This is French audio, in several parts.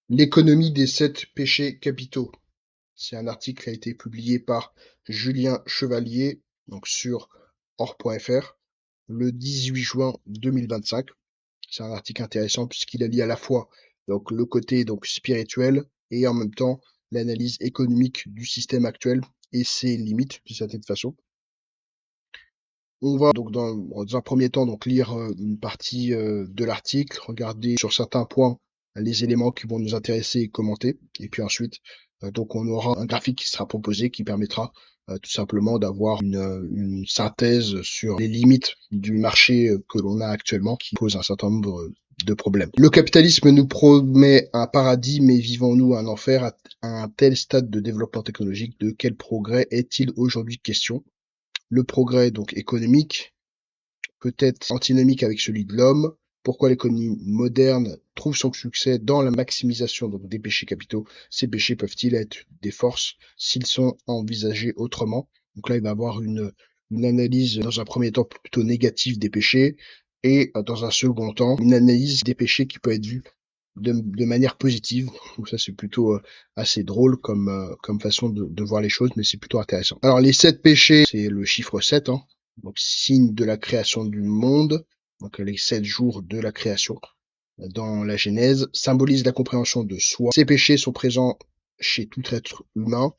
L'économie des 7 péchés capitaux. C'est un article qui a été publié par Julien Chevalier, donc sur or.fr, le 18 juin 2025. C'est un article intéressant puisqu'il allie à la fois donc, le côté donc, spirituel et en même temps l'analyse économique du système actuel et ses limites d'une certaine façon. On va donc dans un premier temps donc lire une partie de l'article, regarder sur certains points les éléments qui vont nous intéresser et commenter. Et puis ensuite, donc on aura un graphique qui sera proposé qui permettra tout simplement d'avoir une synthèse sur les limites du marché que l'on a actuellement qui pose un certain nombre de problèmes. Le capitalisme nous promet un paradis, mais vivons-nous un enfer à un tel stade de développement technologique? De quel progrès est-il aujourd'hui question? Le progrès donc économique peut être antinomique avec celui de l'homme. Pourquoi l'économie moderne trouve son succès dans la maximisation donc, des péchés capitaux? Ces péchés peuvent-ils être des forces s'ils sont envisagés autrement? Donc là, il va y avoir une analyse dans un premier temps plutôt négative des péchés et dans un second temps, une analyse des péchés qui peut être vue de manière positive. Donc ça, c'est plutôt assez drôle comme façon de voir les choses, mais c'est plutôt intéressant. Alors, les 7 péchés, c'est le chiffre 7, hein, donc signe de la création du monde, donc les 7 jours de la création dans la Genèse, symbolise la compréhension de soi. Ces péchés sont présents chez tout être humain.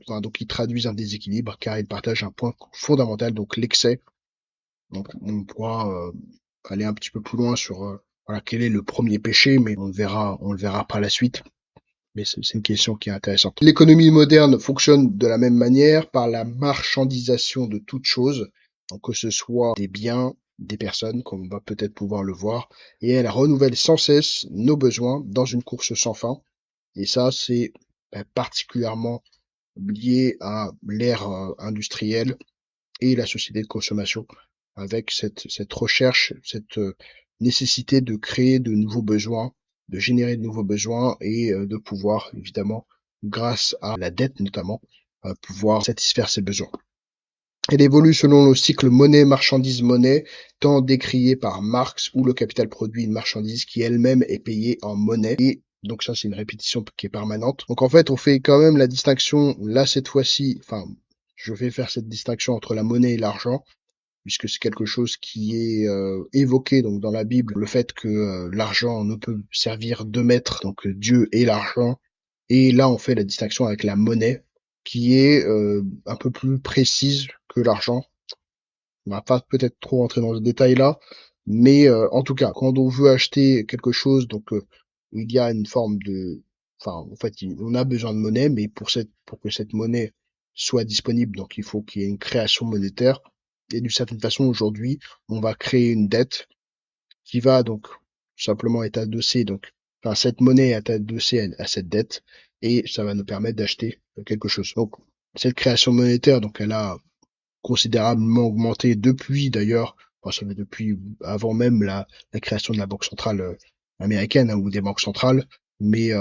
Donc, ils traduisent un déséquilibre car ils partagent un point fondamental, donc l'excès. Donc, on pourra aller un petit peu plus loin sur voilà, quel est le premier péché, mais on le verra par la suite. Mais c'est une question qui est intéressante. L'économie moderne fonctionne de la même manière par la marchandisation de toutes choses, donc que ce soit des biens, des personnes, comme on va peut-être pouvoir le voir, et elle renouvelle sans cesse nos besoins dans une course sans fin. Et ça, c'est particulièrement lié à l'ère industrielle et la société de consommation, avec cette recherche, cette nécessité de créer de nouveaux besoins, de générer de nouveaux besoins et de pouvoir, évidemment, grâce à la dette notamment, pouvoir satisfaire ces besoins. Elle évolue selon le cycle monnaie-marchandise-monnaie, tant décrié par Marx, où le capital produit une marchandise qui elle-même est payée en monnaie. Et donc ça, c'est une répétition qui est permanente. Donc en fait, on fait quand même la distinction, là, cette fois-ci, enfin, je vais faire cette distinction entre la monnaie et l'argent, puisque c'est quelque chose qui est évoqué donc dans la Bible, le fait que l'argent ne peut servir de maître, donc Dieu et l'argent. Et là, on fait la distinction avec la monnaie, qui est un peu plus précise que l'argent. On va pas peut-être trop rentrer dans ce détail-là, mais en tout cas, quand on veut acheter quelque chose, donc il y a une forme de, enfin, en fait, on a besoin de monnaie, mais pour que cette monnaie soit disponible, donc il faut qu'il y ait une création monétaire. Et d'une certaine façon, aujourd'hui, on va créer une dette qui va donc simplement être adossée, donc, enfin, cette monnaie est adossée à cette dette, et ça va nous permettre d'acheter quelque chose. Donc, cette création monétaire, donc, elle a considérablement augmenté depuis d'ailleurs, enfin, ça fait depuis avant même la création de la banque centrale américaine hein, ou des banques centrales, mais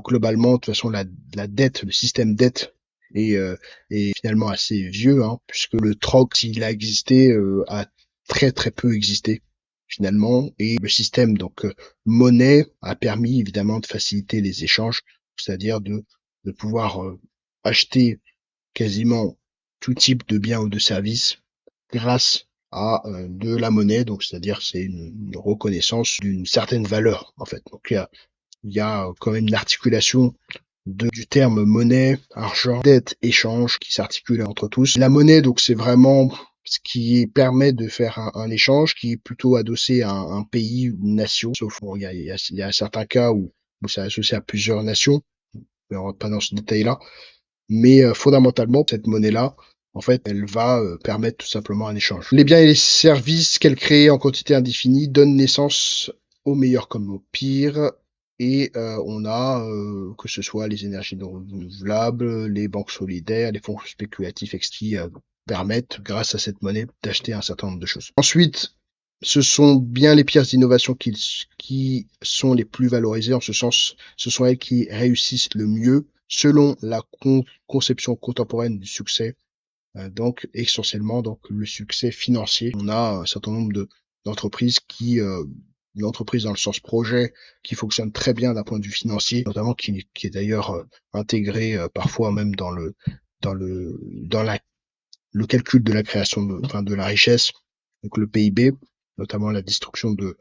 globalement, de toute façon, la dette, le système dette est finalement assez vieux, hein, puisque le troc, s'il a existé, a très très peu existé finalement, et le système donc monnaie a permis évidemment de faciliter les échanges, c'est-à-dire de pouvoir acheter quasiment tout type de biens ou de services grâce à de la monnaie, donc c'est-à-dire c'est une reconnaissance d'une certaine valeur en fait. Donc il y a quand même une articulation du terme monnaie, argent, dette, échange qui s'articule entre tous. La monnaie, donc c'est vraiment ce qui permet de faire un échange qui est plutôt adossé à un pays ou une nation, sauf bon, il y a certains cas où c'est associé à plusieurs nations, mais on rentre pas dans ce détail-là. Mais fondamentalement, cette monnaie-là, en fait, elle va permettre tout simplement un échange. Les biens et les services qu'elle crée en quantité indéfinie donnent naissance au meilleur comme au pire. Et on a, que ce soit les énergies non renouvelables, les banques solidaires, les fonds spéculatifs, qui permettent, grâce à cette monnaie, d'acheter un certain nombre de choses. Ensuite, ce sont bien les pires innovations qui sont les plus valorisées. En ce sens, ce sont elles qui réussissent le mieux selon la conception contemporaine du succès. Donc, essentiellement, donc, le succès financier. On a un certain nombre d'entreprises qui une entreprise dans le sens projet qui fonctionne très bien d'un point de vue financier, notamment qui est d'ailleurs intégré parfois même dans le calcul de la création de la richesse, donc le PIB, notamment la destruction de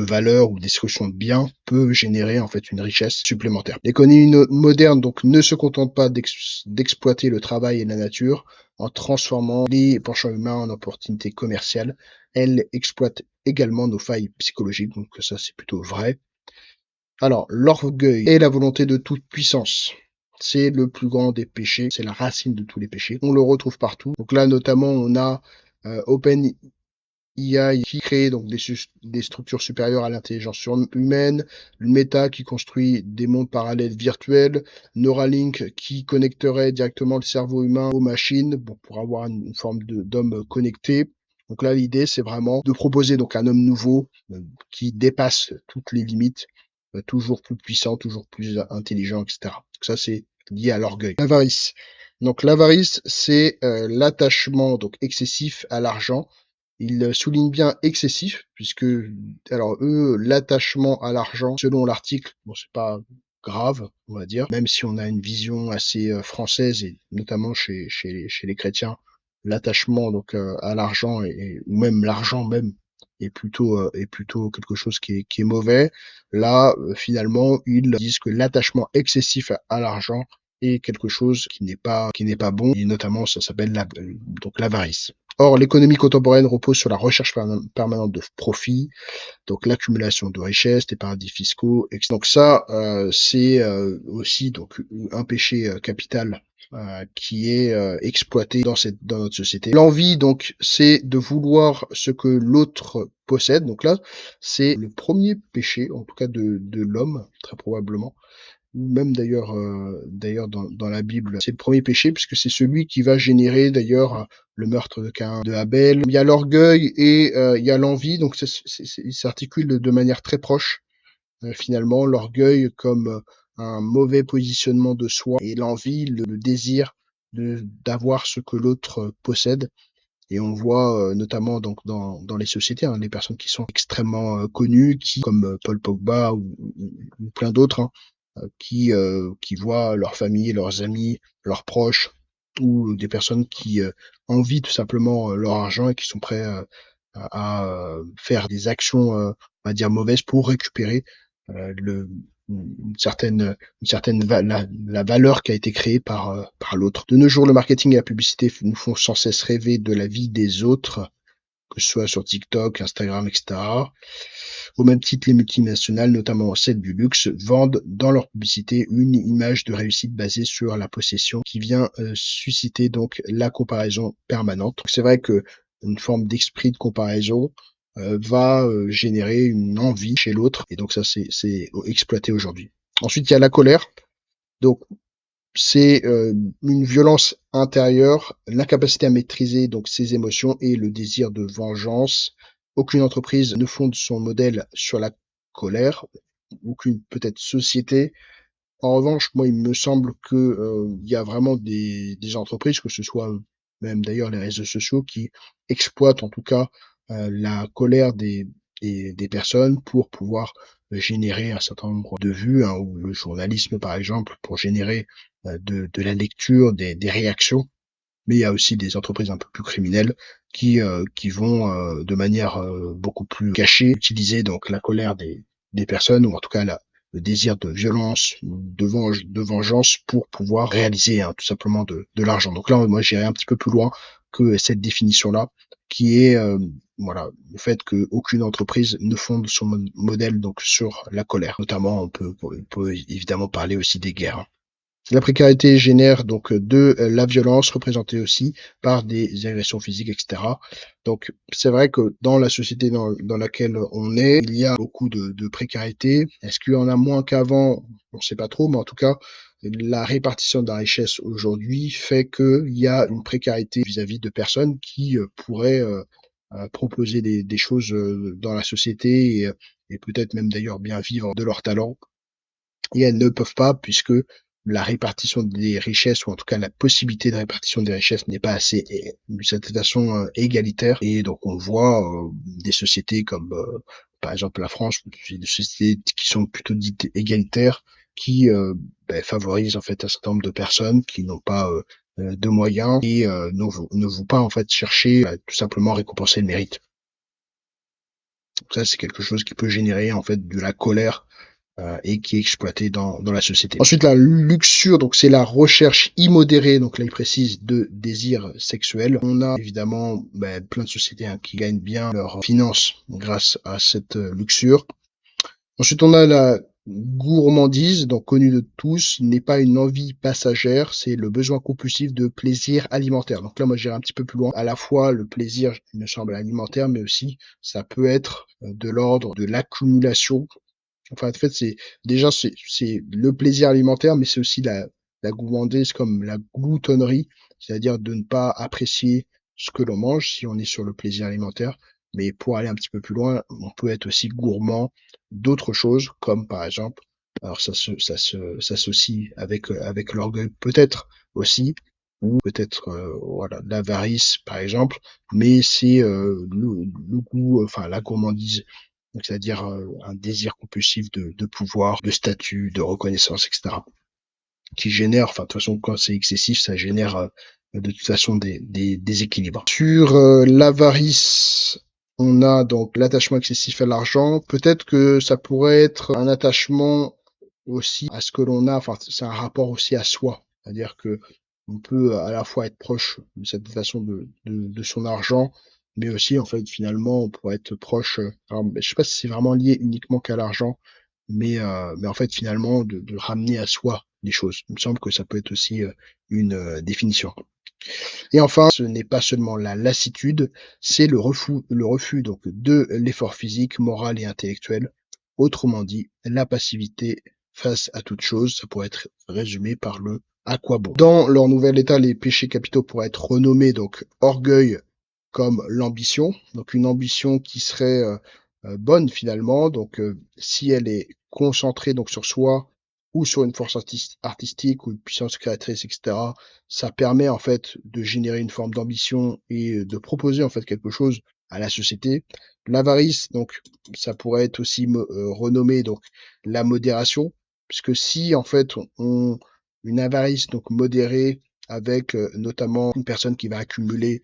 valeurs ou destruction de biens peut générer en fait une richesse supplémentaire. L'économie moderne donc ne se contente pas d'exploiter le travail et la nature en transformant les penchants humains en opportunités commerciales. Elle exploite également nos failles psychologiques, donc ça c'est plutôt vrai. Alors, l'orgueil et la volonté de toute puissance. C'est le plus grand des péchés, c'est la racine de tous les péchés. On le retrouve partout. Donc là, notamment, on a OpenAI qui crée donc des structures supérieures à l'intelligence humaine, Meta qui construit des mondes parallèles virtuels, Neuralink qui connecterait directement le cerveau humain aux machines pour avoir une forme d'homme connecté. Donc là, l'idée, c'est vraiment de proposer donc un homme nouveau qui dépasse toutes les limites, toujours plus puissant, toujours plus intelligent, etc. Donc ça, c'est lié à l'orgueil. L'avarice. Donc l'avarice, c'est l'attachement donc excessif à l'argent. Il souligne bien excessif, puisque, alors eux, l'attachement à l'argent, selon l'article, bon, c'est pas grave, on va dire, même si on a une vision assez française, et notamment chez les chrétiens, l'attachement donc à l'argent, ou même l'argent même, est plutôt quelque chose qui est mauvais. Là, finalement, ils disent que l'attachement excessif à l'argent est quelque chose qui n'est pas bon, et notamment ça s'appelle donc l'avarice. Or, l'économie contemporaine repose sur la recherche permanente de profit, donc l'accumulation de richesses, des paradis fiscaux, etc. Donc ça, c'est aussi donc un péché capital qui est exploité dans notre société. L'envie, donc, c'est de vouloir ce que l'autre possède. Donc là, c'est le premier péché, en tout cas de l'homme, très probablement, ou même d'ailleurs dans la Bible. C'est le premier péché puisque c'est celui qui va générer d'ailleurs le meurtre de Caïn, de Abel. Il y a l'orgueil et il y a l'envie, donc ils s'articulent de manière très proche. Finalement, l'orgueil comme un mauvais positionnement de soi et l'envie, le désir d'avoir ce que l'autre possède. Et on voit notamment donc dans les sociétés, hein, les personnes qui sont extrêmement connues, comme Paul Pogba ou plein d'autres, hein, qui voient leur famille, leurs amis, leurs proches, ou des personnes qui envient tout simplement leur argent et qui sont prêts faire des actions, on va dire mauvaises pour récupérer le, une certaine la valeur qui a été créée par l'autre. De nos jours, le marketing et la publicité nous font sans cesse rêver de la vie des autres, que ce soit sur TikTok, Instagram, etc. Au même titre, les multinationales, notamment celles du luxe, vendent dans leur publicité une image de réussite basée sur la possession qui vient susciter donc la comparaison permanente. Donc, c'est vrai que une forme d'esprit de comparaison va générer une envie chez l'autre, et donc ça c'est exploité aujourd'hui. Ensuite, il y a la colère. Donc c'est une violence intérieure, l'incapacité à maîtriser donc ses émotions et le désir de vengeance. Aucune entreprise ne fonde son modèle sur la colère, aucune peut-être société. En revanche, moi, il me semble que il y a vraiment des entreprises, que ce soit même d'ailleurs les réseaux sociaux, qui exploitent en tout cas la colère des personnes pour pouvoir générer un certain nombre de vues, hein, ou le journalisme par exemple, pour générer de la lecture, des réactions. Mais il y a aussi des entreprises un peu plus criminelles qui vont de manière beaucoup plus cachée utiliser donc la colère des personnes, ou en tout cas le désir de violence, de vengeance pour pouvoir réaliser, hein, tout simplement de l'argent. Donc là, moi, j'irai un petit peu plus loin que cette définition-là, qui est voilà, le fait qu'aucune entreprise ne fonde son modèle donc sur la colère. Notamment, on peut évidemment parler aussi des guerres, hein. La précarité génère donc de la violence, représentée aussi par des agressions physiques, etc. Donc c'est vrai que dans la société dans laquelle on est, il y a beaucoup de précarité. Est-ce qu'il y en a moins qu'avant? On ne sait pas trop, mais en tout cas, la répartition de la richesse aujourd'hui fait qu'il y a une précarité vis-à-vis de personnes qui pourraient proposer des choses dans la société, et peut-être même d'ailleurs bien vivre de leur talent, et elles ne peuvent pas, puisque la répartition des richesses, ou en tout cas la possibilité de répartition des richesses, n'est pas assez, d'une certaine façon, égalitaire. Et donc on voit des sociétés comme par exemple la France, c'est des sociétés qui sont plutôt dites égalitaires, qui favorisent en fait un certain nombre de personnes qui n'ont pas de moyens et ne vont pas en fait chercher à tout simplement récompenser le mérite. Donc ça, c'est quelque chose qui peut générer en fait de la colère et qui est exploité dans la société. Ensuite, la luxure, donc c'est la recherche immodérée, donc là il précise, de désirs sexuels. On a évidemment plein de sociétés qui gagnent bien leurs finances grâce à cette luxure. Ensuite, on a la gourmandise, donc connue de tous, n'est pas une envie passagère, c'est le besoin compulsif de plaisir alimentaire. Donc là, moi, j'irai un petit peu plus loin. À la fois, le plaisir, il me semble, alimentaire, mais aussi, ça peut être de l'ordre de l'accumulation. Enfin, en fait, c'est le plaisir alimentaire, mais c'est aussi la gourmandise comme la gloutonnerie, c'est-à-dire de ne pas apprécier ce que l'on mange si on est sur le plaisir alimentaire. Mais pour aller un petit peu plus loin, on peut être aussi gourmand d'autres choses, comme par exemple, alors s'associe avec l'orgueil peut-être aussi, ou peut-être voilà l'avarice par exemple, mais c'est le goût, enfin la gourmandise, donc c'est-à-dire un désir compulsif de pouvoir, de statut, de reconnaissance, etc., qui génère, enfin de toute façon quand c'est excessif, ça génère de toute façon des déséquilibres. Sur l'avarice, on a donc l'attachement excessif à l'argent. Peut-être que ça pourrait être un attachement aussi à ce que l'on a, enfin c'est un rapport aussi à soi. C'est-à-dire que on peut à la fois être proche de cette façon de son argent, mais aussi en fait finalement on pourrait être proche, alors, je sais pas si c'est vraiment lié uniquement qu'à l'argent, mais en fait finalement de ramener à soi les choses. Il me semble que ça peut être aussi une définition. Et enfin, ce n'est pas seulement la lassitude, c'est le refus donc de l'effort physique, moral et intellectuel. Autrement dit, la passivité face à toute chose, ça pourrait être résumé par le à quoi bon. Dans leur nouvel état, les péchés capitaux pourraient être renommés donc orgueil comme l'ambition, donc une ambition qui serait bonne finalement, donc si elle est concentrée donc sur soi ou sur une force artistique ou une puissance créatrice, etc., ça permet en fait de générer une forme d'ambition et de proposer en fait quelque chose à la société. L'avarice, donc, ça pourrait être aussi renommé donc la modération, puisque si en fait une avarice donc modérée avec notamment une personne qui va accumuler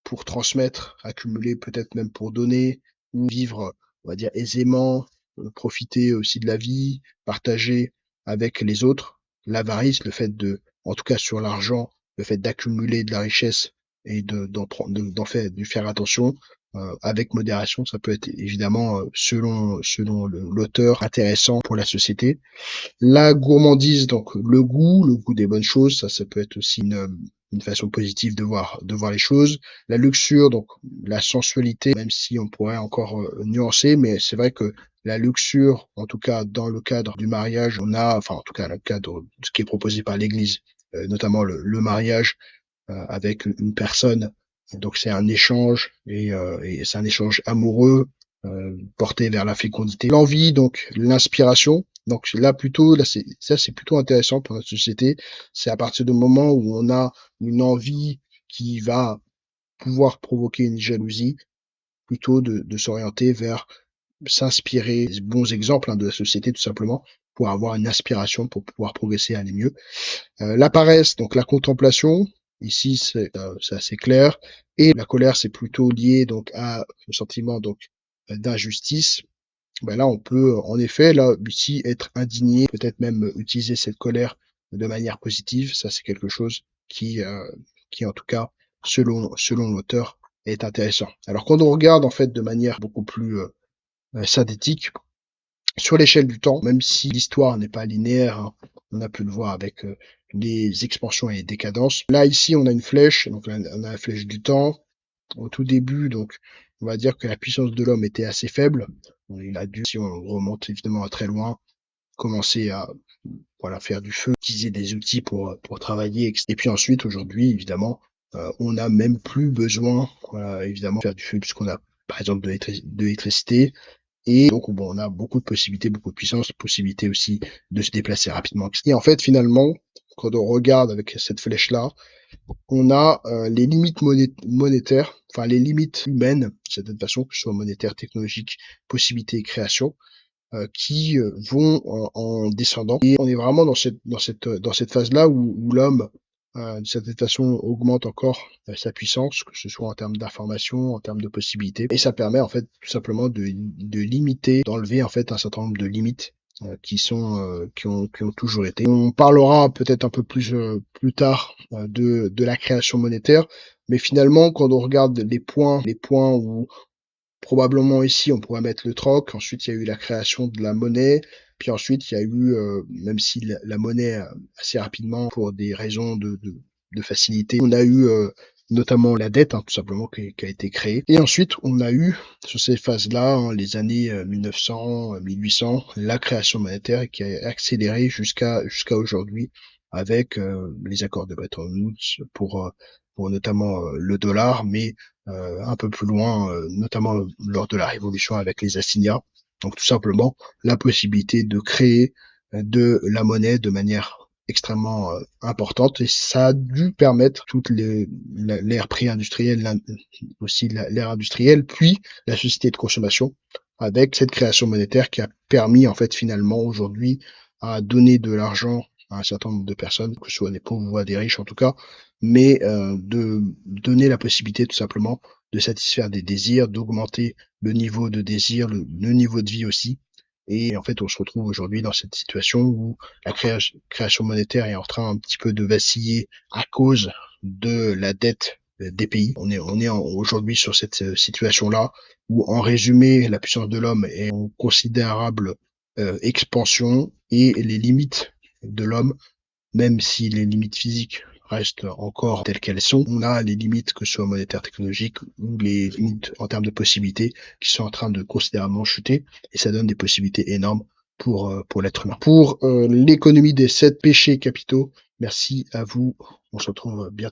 pour transmettre, accumuler peut-être même pour donner ou vivre, on va dire aisément, profiter aussi de la vie, partager avec les autres. L'avarice, le fait de, en tout cas sur l'argent, le fait d'accumuler de la richesse et d'en faire, de faire attention, avec modération, ça peut être évidemment, selon l'auteur, intéressant pour la société. La gourmandise, donc le goût des bonnes choses, ça peut être aussi une façon positive de voir les choses. La luxure, donc la sensualité, même si on pourrait encore nuancer, mais c'est vrai que la luxure, en tout cas dans le cadre du mariage, on a, enfin en tout cas dans le cadre de ce qui est proposé par l'Église, notamment le mariage avec une personne. Donc c'est un échange et c'est un échange amoureux porté vers la fécondité. L'envie, donc l'inspiration. Donc là plutôt, là c'est plutôt intéressant pour notre société. C'est à partir du moment où on a une envie qui va pouvoir provoquer une jalousie, plutôt de s'orienter vers s'inspirer des bons exemples de la société tout simplement pour avoir une aspiration pour pouvoir progresser, aller mieux. La paresse, donc la contemplation, ici c'est assez clair, et la colère c'est plutôt lié donc à le sentiment donc d'injustice. Ben là on peut en effet là ici être indigné, peut-être même utiliser cette colère de manière positive. Ça c'est quelque chose qui en tout cas selon l'auteur est intéressant. Alors quand on regarde en fait de manière beaucoup plus synthétique, sur l'échelle du temps, même si l'histoire n'est pas linéaire, hein, on a pu le voir avec les expansions et les décadences. Là, ici, on a une flèche, donc là, on a la flèche du temps. Au tout début, donc, on va dire que la puissance de l'homme était assez faible. Il a dû, si on remonte évidemment à très loin, commencer à voilà, faire du feu, utiliser des outils pour travailler. Et puis ensuite, aujourd'hui, évidemment, on n'a même plus besoin, voilà, évidemment, de faire du feu puisqu'on a, par exemple, de l'électricité. Et donc, bon, on a beaucoup de possibilités, beaucoup de puissance, possibilité aussi de se déplacer rapidement. Et en fait, finalement, quand on regarde avec cette flèche-là, on a les limites monétaires, enfin les limites humaines, de certaine façon, que ce soit monétaire, technologique, possibilité et création, qui vont en descendant. Et on est vraiment dans cette phase-là où l'homme, d'une certaine façon, augmente encore sa puissance, que ce soit en termes d'information, en termes de possibilités. Et ça permet en fait tout simplement de limiter, d'enlever en fait un certain nombre de limites qui ont toujours été. On parlera peut-être un peu plus tard de la création monétaire, mais finalement, quand on regarde les points où probablement ici, on pourrait mettre le troc. Ensuite, il y a eu la création de la monnaie. Puis ensuite, il y a eu, même si la monnaie, assez rapidement, pour des raisons de facilité, on a eu notamment la dette, hein, tout simplement, qui a été créée. Et ensuite, on a eu, sur ces phases-là, hein, les années 1900, 1800, la création monétaire qui a accéléré jusqu'à aujourd'hui avec les accords de Bretton Woods pour notamment le dollar, mais un peu plus loin, notamment lors de la Révolution avec les assignats. Donc tout simplement la possibilité de créer de la monnaie de manière extrêmement importante et ça a dû permettre toute l'ère pré-industrielle, aussi l'ère industrielle, puis la société de consommation avec cette création monétaire qui a permis en fait finalement aujourd'hui à donner de l'argent à un certain nombre de personnes, que ce soit des pauvres ou des riches en tout cas, mais de donner la possibilité tout simplement de satisfaire des désirs, d'augmenter le niveau de désir, le niveau de vie aussi. Et en fait, on se retrouve aujourd'hui dans cette situation où la création monétaire est en train un petit peu de vaciller à cause de la dette des pays. On est aujourd'hui sur cette situation-là où, en résumé, la puissance de l'homme est en considérable expansion et les limites de l'homme, même si les limites physiques restent encore telles qu'elles sont, on a les limites, que ce soit monétaires, technologiques, ou les limites en termes de possibilités, qui sont en train de considérablement chuter, et ça donne des possibilités énormes pour l'être humain. Pour l'économie des 7 péchés capitaux, merci à vous. On se retrouve bientôt.